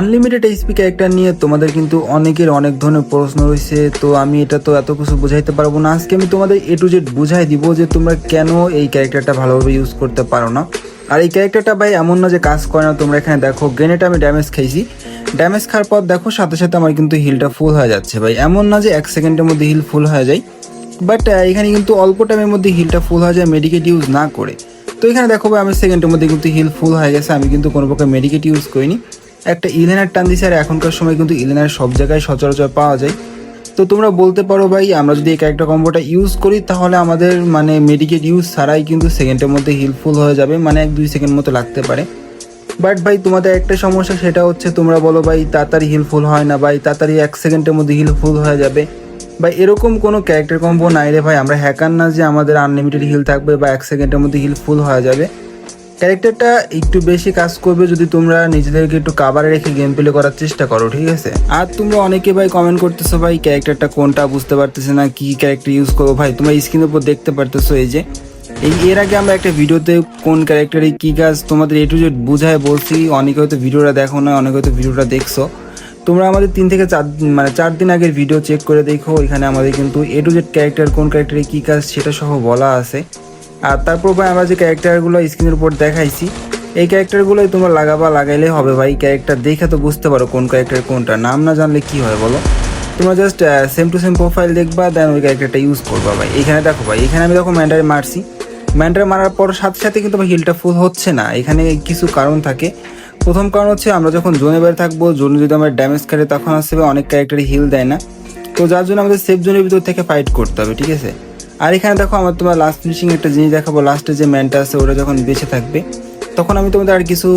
Unlimited HP character নিয়ে তোমাদের কিন্তু অনেকের অনেক ধরনের প্রশ্ন রয়েছে। তো আমি এটা তো এত কিছু বোঝাইতে পারবো না। আজকে আমি তোমাদের A to Z বুঝাই দিব যে তোমরা কেন এই ক্যারেক্টারটা ভালোভাবে ইউজ করতে পারো না। আর এই ক্যারেক্টারটা ভাই এমন না যে কাজ করে না। তোমরা এখানে দেখো গ্রেনেডে আমি ড্যামেজ খাইছি, ড্যামেজ খাওয়ার পর দেখো সাথে সাথে আমার কিন্তু হিলটা ফুল হয়ে যাচ্ছে। ভাই এমন না যে 1 সেকেন্ডের মধ্যে হিল ফুল হয়ে যায়, বাট এখানে কিন্তু অল্প টাইমের মধ্যে হিলটা ফুল হয়ে যায় মেডিকেট ইউজ না করে। তো এখানে দেখো ভাই আমি সেকেন্ডের মধ্যে কিন্তু হিল ফুল হয়ে গেছে, আমি কিন্তু কোনো প্রকার মেডিকেট ইউজ করিনি, একটা ইলেনার টান দিছি। আর এখনকার সময় কিন্তু ইলেনার সব জায়গায় সচরাচর পাওয়া যায়। তো তোমরা বলতে পারো ভাই আমরা যদি এই ক্যারেক্টার কম্বোটা ইউজ করি তাহলে আমাদের মানে মেডিকেট ইউজ ছাড়াই কিন্তু সেকেন্ডের মধ্যে হিল ফুল হয়ে যাবে, মানে 1-2 সেকেন্ড মতো লাগতে পারে। বাট ভাই তোমাদের একটা সমস্যা, সেটা হচ্ছে তোমরা বলো ভাই তাড়াতাড়ি হিল ফুল হয় না, ভাই তাড়াতাড়ি 1 সেকেন্ডের মধ্যে হিল ফুল হয়ে যাবে। ভাই এরকম কোনো ক্যারেক্টার কম্বো নাই রে ভাই, আমরা হ্যাকার না যে আমাদের আনলিমিটেড হিল থাকবে বা 1 সেকেন্ডের মধ্যে হিল ফুল হয়ে যাবে। ক্যারেক্টারটা একটু বেশি কাজ করবে যদি তোমরা নিজেদেরকে একটু কাভারে রেখে গেম প্লে করার চেষ্টা করো, ঠিক আছে। আর তোমরা অনেকে ভাই কমেন্ট করতেছো ভাই ক্যারেক্টারটা কোনটা বুঝতে পারতেছে না, কি ক্যারেক্টার ইউজ করবো। ভাই তোমরা স্ক্রিনের উপর দেখতে পারতেছো এই যে এর আগে আমরা একটা ভিডিওতে কোন ক্যারেক্টারে কি কাজ তোমাদের A to Z বুঝায় বলছি। অনেকে হয়তো ভিডিওটা দেখো না, অনেকে হয়তো ভিডিওটা দেখছো। তোমরা আমাদের 3 থেকে 4 দিন আগের ভিডিও চেক করে দেখো, এখানে আমাদের কিন্তু A to Z ক্যারেক্টার কোন ক্যারেক্টারে কী কাজ সেটা সহ বলা আছে। আর তারপর ভাই আমরা যে ক্যারেক্টারগুলো স্ক্রিনের উপর দেখাইছি এই ক্যারেক্টারগুলোই তোমরা লাগাইলে হবে। ভাই ক্যারেক্টার দেখে তো বুঝতে পারো কোন ক্যারেক্টার কোনটা, নাম না জানলে কি হয় বলো। তোমরা just same to same profile দেখবা, দেন ওই ক্যারেক্টারটা ইউজ করবা। ভাই এখানে দেখো ভাই, এখানে আমি দেখো ম্যান্ডারে মারছি, ম্যান্ডারে মারার পর সাথে সাথে কিন্তু হিলটা ফুল হচ্ছে না। এখানে কিছু কারণ থাকে। প্রথম কারণ হচ্ছে আমরা যখন জোনে বের থাকবো, জোনে যদি আমরা ড্যামেজ খাই তখন আসছে অনেক ক্যারেক্টারই হিল দেয় না। তো যার জন্য আমাদের সেফ জোনের ভিতর থেকে ফাইট করতে হবে, ঠিক আছে। আর এখানে দেখো আমার তোমার লাস্ট ফিনিশিং একটা জিনিস দেখাবো, লাস্টে যে ম্যানটা আছে ওটা যখন বেঁচে থাকবে তখন আমি তোমাদের আর কিছু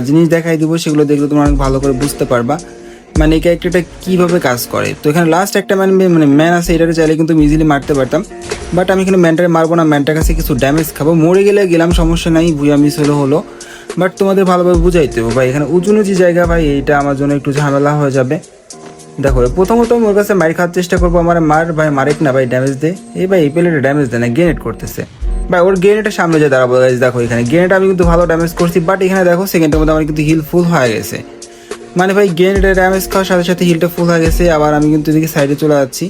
জিনিস দেখাই দিব, সেগুলো দেখলে তোমরা অনেক ভালো করে বুঝতে পারবা মানে এই ক্যারেক্টারটা কীভাবে কাজ করে। তো এখানে লাস্ট একটা ম্যান আছে, এটাকে চাইলে কিন্তু ইজিলি মারতে পারতাম, বাট আমি এখানে ম্যানটারে মারবো না, ম্যানটার কাছে কিছু ড্যামেজ খাবো, মরে গেলাম সমস্যা নাই, ভুয়া মিস হলো। বাট তোমাদের ভালোভাবে বুঝাইতে হবে ভাই, এখানে উঁচু জায়গা ভাই, এইটা আমার জন্য একটু ঝামেলা হয়ে যাবে। দেখো প্রথমত আমি ওর কাছে মার খাওয়ার চেষ্টা করবো, আমার ভাই মারেক না ভাই, ড্যামেজ দে। এই ভাই এই প্লেটে ড্যামেজ দেয় না, গ্রেনেড করতেছে ভাই, ওর গ্রেনেডের সামনে যে দাঁড়াবো। দেখো এখানে গ্রেনেড আমি কিন্তু ভালো ড্যামেজ করছি, বাট এখানে দেখো সেকেন্ডের মধ্যে আমার কিন্তু হিল ফুল হয়ে গেছে। মানে ভাই গ্রেনেডের ড্যামেজ খাওয়ার সাথে সাথে হিলটা ফুল হয়ে গেছে। আবার আমি কিন্তু এদিকে সাইডে চলে যাচ্ছি,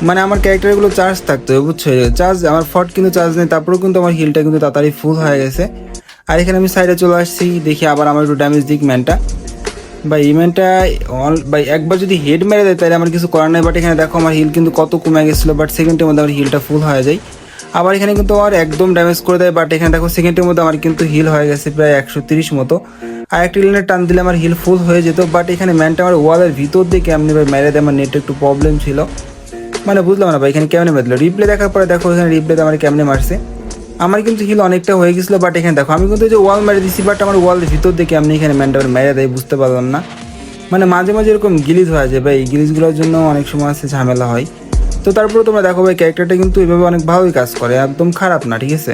মানে আমার ক্যারেক্টারগুলো চার্জ থাকতে হবে বুঝছো, চার্জ আমার ফট কিন্তু চার্জ নেই, তারপরেও কিন্তু আমার হিলটা কিন্তু তাড়াতাড়ি ফুল হয়ে গেছে। আর এখানে আমি সাইডে চলে আসছি, দেখি আবার আমার একটু ড্যামেজ দিক ম্যানটা। ভাই ইভেন্টটা ভাই একবার যদি হেড মেরে দেয় তাহলে আমার কিছু করার নাই। বাট এখানে দেখো আমার হিল কিন্তু কত কমে গেছিলো, বাট সেকেন্ডের মধ্যে আমার হিলটা ফুল হয়ে যায়। আবার এখানে কিন্তু আমার একদম ড্যামেজ করে দেয়, বাট এখানে দেখো সেকেন্ডের মধ্যে আমার কিন্তু হিল হয়ে গেছে প্রায় 130 মতো। আর একটা লিনের টান দিলে আমার হিল ফুল হয়ে যেত, বাট এখানে ম্যানটা আমার ওয়ালের ভিতর দিয়ে কেমনি ভাই মেরে দেয়, আমার নেটে একটু প্রবলেম ছিল, মানে বুঝলাম না ভাই এখানে কেমনে মেরলো। রিপ্লে দেখার পরে দেখো এখানে রিপ্লেতে আমার কেমনে মারছে, আমার কিন্তু হিল অনেকটা হয়ে গেছিলো। বাট এখানে দেখো আমি কিন্তু যে ওয়াল মেরে দিচ্ছি, বাট আমার ওয়ালের ভিতর দিয়ে কেমনি এখানে ম্যানটা মেরে দেয় বুঝতে পারলাম না। মানে মাঝে মাঝে এরকম গিলিজ হয়ে যায় ভাই, এই গিলিজগুলোর জন্য অনেক সময় আছে ঝামেলা হয়। তো তারপরে তোমরা দেখো ভাই ক্যারেক্টারটা কিন্তু এভাবে অনেক ভালোই কাজ করে, একদম খারাপ না, ঠিক আছে।